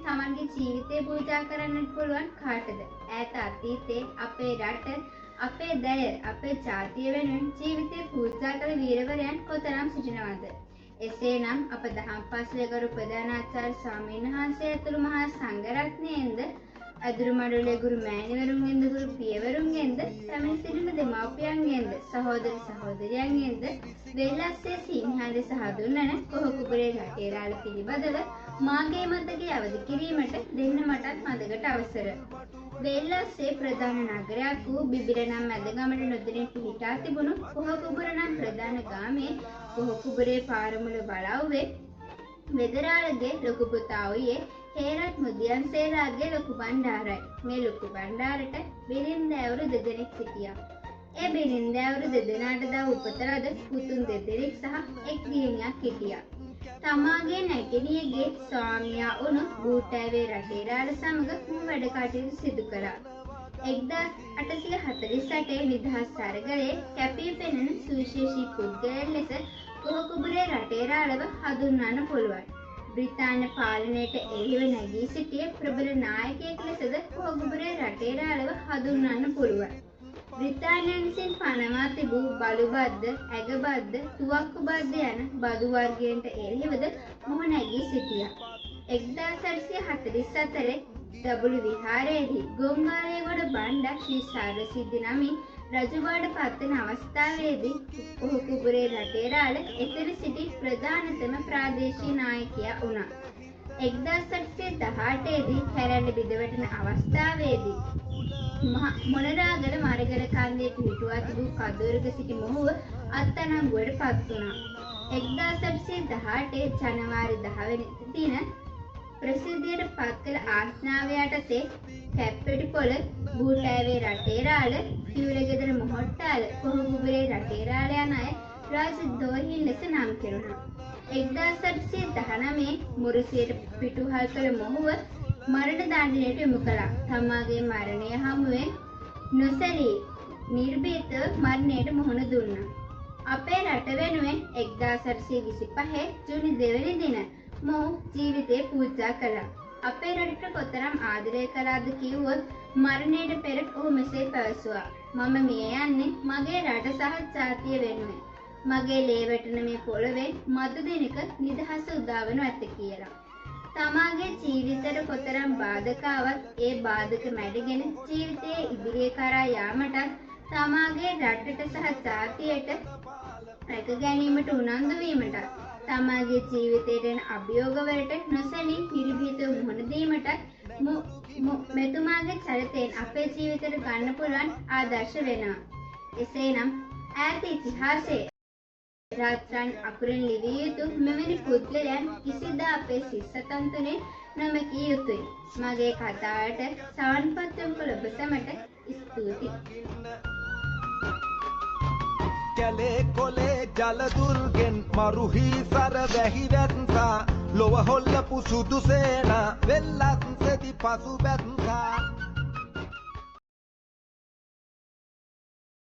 තමන්ගේ ජීවිතේ පූජා කරන්නට පුළුවන් කාටද? ඈත අතීතයේ අපේ රට, අපේ දැය, අපේ ජාතිය වෙනුවෙන් ජීවිතේ පූජා කළ වීරවරයන් කොතරම් සිටිනවද? එසේනම් අප දහම් පාසලේ ගරු ප්‍රධානාචාර්ය ස්වාමීන් වහන්සේ ඇතුළු මහා සංඝරත්නයෙන්ද අදුරු මඩුලේ ගුරු මෑණිවරුන්ගෙන්ද ගුරු පියවරුන්ගෙන්ද පැමිණ සිටින දෙමාපියන්ගෙන්ද සහෝදර සහෝදරියන්ගෙන්ද වෙල්ලස්සේ සිංහල සහ දුන්නන කොහොකුබරේ රටේරාළ පිළිබඳව මාගේ මතකයේ අවදි කිරීමට දෙන්න මටත් මදකට අවසර. වෙල්ලස්සේ ප්‍රධාන නගරයක් වූ බිබිර නම් මැදගමට නොදැනී පිහිටා තිබුණු කොහොකුබර නම් ප්‍රධාන ගාමේ කොහොකුබරේ පාරමුල බලව්වේ වෙදරාළගේ ලොකු පුතා වූයේ හේරත් මුදියන්සේලාගේ ලොකු බණ්ඩාරයි. මේ ලොකු බණ්ඩාරට බිරින්දෑවරු දෙදෙනෙක් සිටියා. ඒ බිරින්දෑවරු දෙදෙනාට දා උපත ලද පුතුන් දෙදෙනෙක් සහ එක් දියණියක් හිටියා. තමාගේ නැගණියගේ ස්වාමියා වුණු බූටෑවේ රටේරාළ සමග වැඩ කටයුතු සිදු කළා. 1848 නිදහස් තරගයේ කැපී පෙනෙන සුවිශේෂී පුද්ගලයන් ලෙස කොහොකුබරේ රටේරාළව හඳුන්වන්න පුළුවන්. බ්‍රිතාන්‍ය පාලනයට එරෙහිව නැගී සිටිය ප්‍රබල නායකයෙක් ලෙසද කොහොකුබරේ රටේරාළව හඳුන්වන්න පුළුවන්. බ්‍රිතාන්‍යයන් විසින් පනවා තිබූ බලු බද්ද, ඇග බද්ද, තුවක්කු බද්ද යන බදු වර්ගයන්ට එරෙහිවද මොහු නැගී සිටියා. 1844 දඹුලු විහාරයේදී ගොංගාලේගොඩ බණ්ඩා ශ්‍රී සාරසිද්ධි නමින් රජුබාට පත්වන අවස්ථාවේදී කොහොකුබරේ රටේරාළ එතන සිටි ප්‍රධානතම ප්‍රාදේශීය නායකයා වුණා. 1818 දී කැරැල්ල බිඳවැටෙන අවස්ථාවේදී මොනරාගල මරගල කන්දේ පිහිටුවා තිබූ කඳවුරක සිටි මොහුව අත්අඩංගුවට පත් වුණා. 1818 ජනවාරි 10 වෙනි දින ප්‍රසිද්ධියට පත් කළ ආඥාව යටතේ කැප්පෙටිපොළ බූටෑවේ රටේරාළ කිවුලගෙදර මොහොට්ටාල කොහොකුබරේ රටේරාළ යන අය රාජද්‍රෝහීන් ලෙස නම් කෙරුණා. 1819 මුරුසියට පිටුහල් කළ මොහුව මරණ දඬුවමට යොමු කළා. තමාගේ මරණය හමුවෙන් නොසැලී නිර්භීතව මරණයට මුහුණ දුන්නා. අපේ රට වෙනුවෙන් 1825 ජූනි 2 වෙනි දින මොහු ජීවිතේ පූජා කළා. අපේ රටට කොතරම් ආදරය කළාද කිව්වොත් මරණයට පෙර ඔහු මෙසේ පැවසුවා. මම මිය යන්නේ මගේ රට සහ ජාතිය වෙනුවෙන්. මගේ ලේ වැටෙන මේ පොළවේ මතු දිනක නිදහස උදාවනු ඇත කියලා. තමාගේ ජීවිතයට කොතරම් බාධකාවක් ඒ බාධක මැඩගෙන ජීවිතයේ ඉදිරිය කරා යාමටත් තමාගේ රටට සහ ජාතියට රැක ගැනීමට උනන්දු වීමටත් තමාගේ ජීවිතයට එන අභියෝගවලට නොසැලී නිර්භීතව මුහුණ දීමටත් මෙතුමාගේ චරිතයෙන් අපේ ජීවිතයට ගන්න පුළුවන් ආදර්ශ වෙනවා. එසේනම් ඈත ඉතිහාසයේ රාත්‍රන් අකුරෙන් ලිවිය යුතු මෙවැනි පුද්ගලයන් කිසිදා අපේ සිස්සතන් තුනේ නොමැකිය යුතුයි. මගේ කතාවට සවන්පත් යොමු කළ ඔබ සැමට ස්තුතියි. කැලේ කොලේ ජල දුර්ගෙන් මරුහි සර වැහි වැත්සා ලොව හොල්ලපු සුදු සේනා වෙල්ලත් සෙදි පසු බැත්සා